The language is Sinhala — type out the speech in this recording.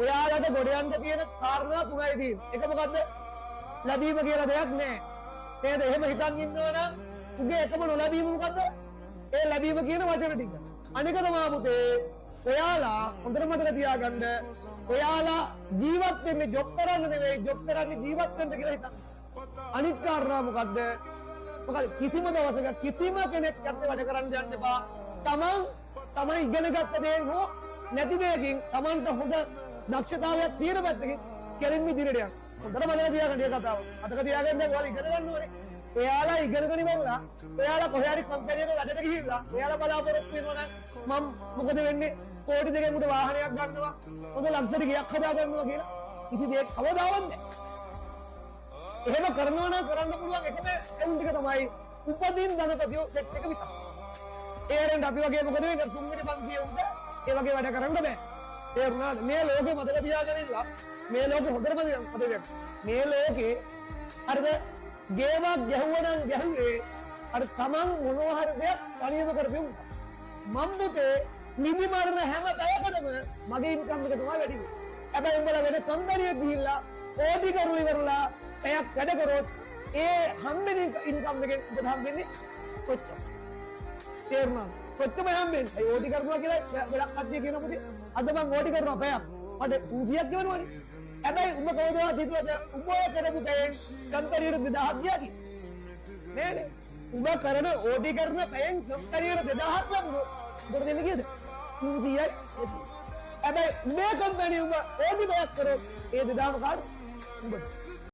ඔයාලට ගොඩ යන්න තියෙන කාරණා තුනයි තියෙන්නේ. එක මොකද්ද? ලැබීම කියලා දෙයක් නැහැ. නේද? එහෙම හිතන් ඉන්නවනම් උගේ එකම නොලැබීම මොකද්ද? ඒ ලැබීම කියන වචන ටික. අනික තමයි පුතේ ඔයාලා හොඳට මතක තියාගන්න. ඔයාලා ජීවත් වෙන්නේ ජොබ් කරන්න නෙවෙයි, ජොබ් කරන්නේ ජීවත් වෙන්න කියලා හිතන්න. අනිත් කාරණා මොකද්ද? මොකද කිසිම දවසක කිසිම කෙනෙක් යත්තේ වැඩ කරන්න යන්න එපා. තමන් ඉගෙන ගත්ත දේ හෝ නැති දෙයකින් තමන්ට හොඳ දක්ෂතාවයක් තියෙන පැත්තකින් කෙලින්ම ඉදිරියට යන්න. හොඳට මතක තියාගන්න මේ කතාව. මතක තියාගන්න දැන් ඔයාලා ඉගෙන ගන්න ඕනේ. ඔයාලා ඉගෙනගෙන ඉවරලා ඔයාලා කොහේ හරි කම්පැනි එකක වැඩට ගිහිල්ලා ඔයාලා බලාපොරොත්තු වෙනවා නම් මම මොකද වෙන්නේ? කෝටි දෙකකට වාහනයක් ගන්නවා, හොඳ ලක්ෂරි ගයක් හදා ගන්නවා කියලා කිසි දෙයක් කවදාවත් නැහැ. එහෙම කරනවා නම් කරන්න පුළුවන් එකම එම් ටික තමයි උපදින් ධනපතිය සෙට් එක විතරයි. ඒරෙන් අපි වගේ මොකද වෙන්නේ? තුන්වෙනි පන්තියේ උන්ට ඒ වගේ වැඩ කරන්න බෑ. තේරුණාද? මේ ලෝකෙ මතක තියාගෙන ඉන්න. මේ ලෝකෙ හොඳටම මතක මේ ලෝකේ හරිද? ගේමක් ගැහුවනම් ගැහුවේ අර තමන් මොනවා හරි දෙයක් තනියම කරපු උන්ට. මම පුතේ නිදි මරණ හැම පැයකටම මගේ ඉන්කම් එක තමයි වැඩි වෙන්නේ. හැබැයි උඹලා වෙන කම්පැනියක් ගිහිල්ලා ඕටි කරලා ඉවරලා පැයක් වැඩ කරොත් ඒ හම්බෙන ඉන්කම් එකෙන් ඔබට හම්බෙන්නේ කොච්චර? තේරුණාද? කොච්චර හම්බෙන්නේ? ඒ ඕටි කරනවා කියලා වෙලක් කට්ටිය කියන පුතේ අද මම ඕටි කරනවා පැයක්. මට 200ක් ගෙවනවනේ. හැබැයි උඹ කවදාවත් හිතුවද උඹ කරපු පැයෙන් කම්පැනියට 2000ක් ගියා කියලා? නේද? උඹ කරන ඕටි කරන පැයෙන් කම්පැනියට 2000ක් ලැබුණොත් උඹට දෙන්නේ කීයද? 200යි. හැබැයි මේ කම්පැනි උඹ ඕටි පැයක් කරොත් ඒ 2000ම කාට? උඹට.